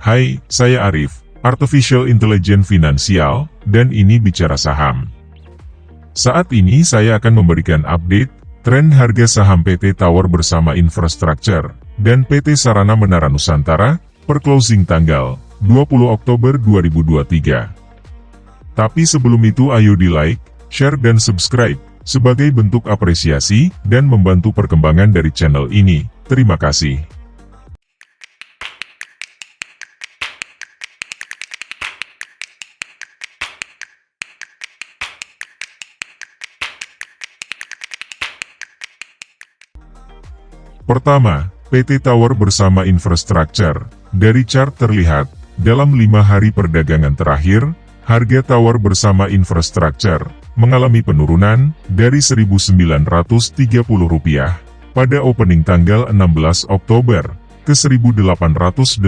Hai, saya Arif, Artificial Intelligence Finansial, dan ini Bicara Saham. Saat ini saya akan memberikan update, tren harga saham PT Tower Bersama Infrastructure, dan PT Sarana Menara Nusantara, per closing tanggal 20 Oktober 2023. Tapi sebelum itu ayo di like, share dan subscribe, sebagai bentuk apresiasi, dan membantu perkembangan dari channel ini. Terima kasih. Pertama, PT Tower Bersama Infrastructure. Dari chart terlihat, dalam 5 hari perdagangan terakhir, harga Tower Bersama Infrastructure mengalami penurunan dari Rp1.930 pada opening tanggal 16 Oktober ke Rp1.885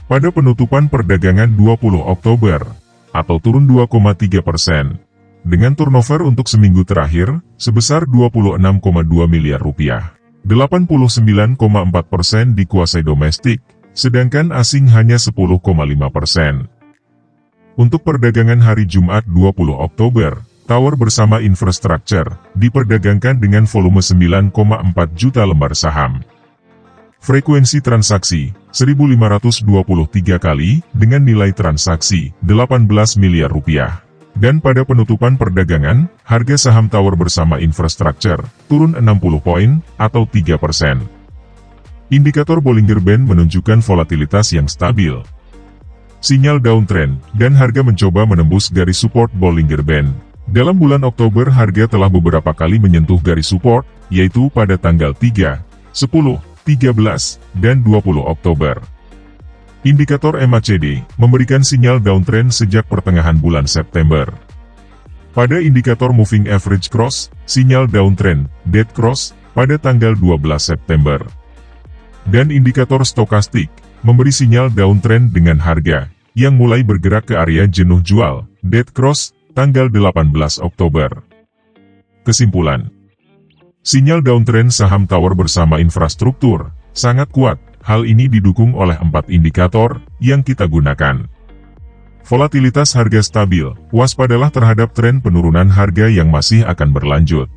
pada penutupan perdagangan 20 Oktober, atau turun 2,3%. Dengan turnover untuk seminggu terakhir, sebesar Rp26,2 miliar, 89,4% dikuasai domestik, sedangkan asing hanya 10,5%. Untuk perdagangan hari Jumat 20 Oktober, Tower Bersama Infrastructure diperdagangkan dengan volume 9,4 juta lembar saham. Frekuensi transaksi, 1.523 kali, dengan nilai transaksi, Rp18 miliar. Dan pada penutupan perdagangan, harga saham Tower Bersama Infrastructure turun 60 poin, atau 3%. Indikator Bollinger Band menunjukkan volatilitas yang stabil. Sinyal downtrend, dan harga mencoba menembus garis support Bollinger Band. Dalam bulan Oktober harga telah beberapa kali menyentuh garis support, yaitu pada tanggal 3, 10, 13, dan 20 Oktober. Indikator MACD memberikan sinyal downtrend sejak pertengahan bulan September. Pada indikator Moving Average Cross, sinyal downtrend, dead cross, pada tanggal 12 September. Dan indikator stokastik memberi sinyal downtrend dengan harga yang mulai bergerak ke area jenuh jual, dead cross, tanggal 18 Oktober. Kesimpulan: sinyal downtrend saham Tower Bersama Infrastruktur sangat kuat. Hal ini didukung oleh 4 indikator yang kita gunakan. Volatilitas harga stabil, waspadalah terhadap tren penurunan harga yang masih akan berlanjut.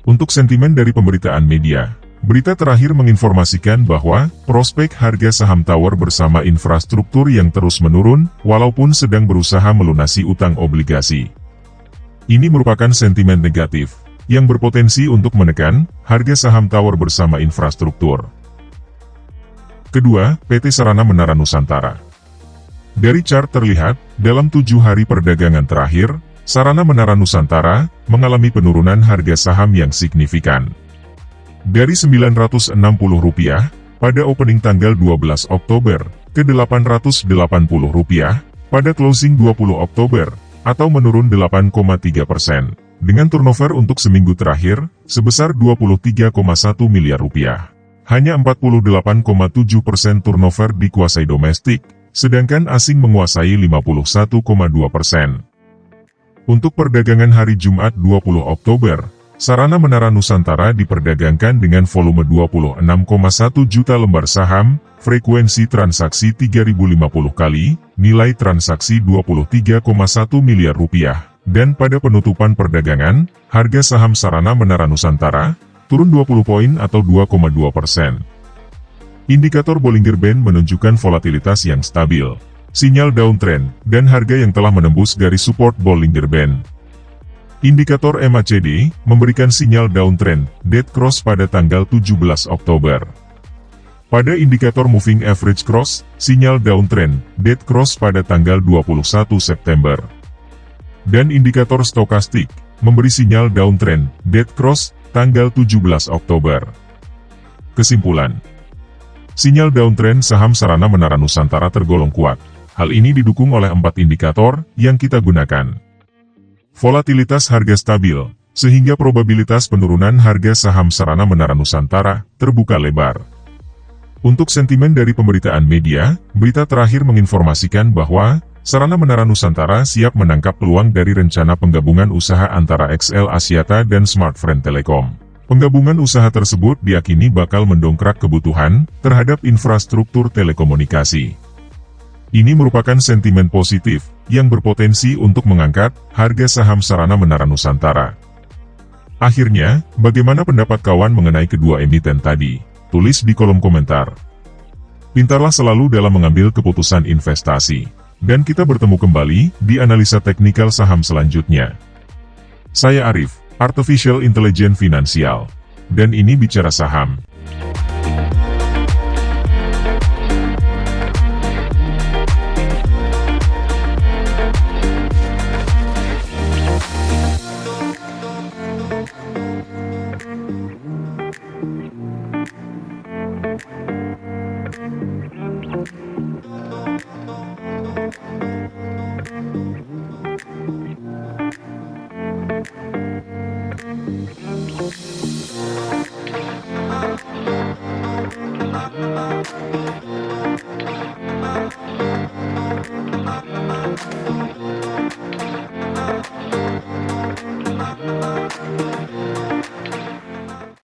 Untuk sentimen dari pemberitaan media, berita terakhir menginformasikan bahwa prospek harga saham Tower Bersama Infrastruktur yang terus menurun, walaupun sedang berusaha melunasi utang obligasi. Ini merupakan sentimen negatif, yang berpotensi untuk menekan harga saham Tower Bersama Infrastruktur. Kedua, PT Sarana Menara Nusantara. Dari chart terlihat, dalam 7 hari perdagangan terakhir, Sarana Menara Nusantara mengalami penurunan harga saham yang signifikan. Dari Rp960 pada opening tanggal 12 Oktober ke Rp880 pada closing 20 Oktober, atau menurun 8,3%, dengan turnover untuk seminggu terakhir sebesar Rp23,1 miliar. Hanya 48,7% turnover dikuasai domestik, sedangkan asing menguasai 51,2%. Untuk perdagangan hari Jumat 20 Oktober, Sarana Menara Nusantara diperdagangkan dengan volume 26,1 juta lembar saham, frekuensi transaksi 3.050 kali, nilai transaksi Rp23,1 miliar, dan pada penutupan perdagangan, harga saham Sarana Menara Nusantara turun 20 poin atau 2,2%. Indikator Bollinger Band menunjukkan volatilitas yang stabil, sinyal downtrend, dan harga yang telah menembus garis support Bollinger Band. Indikator MACD memberikan sinyal downtrend, dead cross pada tanggal 17 Oktober. Pada indikator Moving Average Cross, sinyal downtrend, dead cross pada tanggal 21 September. Dan indikator stokastik memberi sinyal downtrend, dead cross, tanggal 17 Oktober. Kesimpulan: sinyal downtrend saham Sarana Menara Nusantara tergolong kuat. Hal ini didukung oleh 4 indikator yang kita gunakan. Volatilitas harga stabil, sehingga probabilitas penurunan harga saham Sarana Menara Nusantara terbuka lebar. Untuk sentimen dari pemberitaan media, berita terakhir menginformasikan bahwa Sarana Menara Nusantara siap menangkap peluang dari rencana penggabungan usaha antara XL Axiata dan Smartfren Telecom. Penggabungan usaha tersebut diakini bakal mendongkrak kebutuhan terhadap infrastruktur telekomunikasi. Ini merupakan sentimen positif yang berpotensi untuk mengangkat harga saham Sarana Menara Nusantara. Akhirnya, bagaimana pendapat kawan mengenai kedua emiten tadi? Tulis di kolom komentar. Pintarlah selalu dalam mengambil keputusan investasi. Dan kita bertemu kembali di analisa teknikal saham selanjutnya. Saya Arif, Artificial Intelligence Finansial. Dan ini Bicara Saham.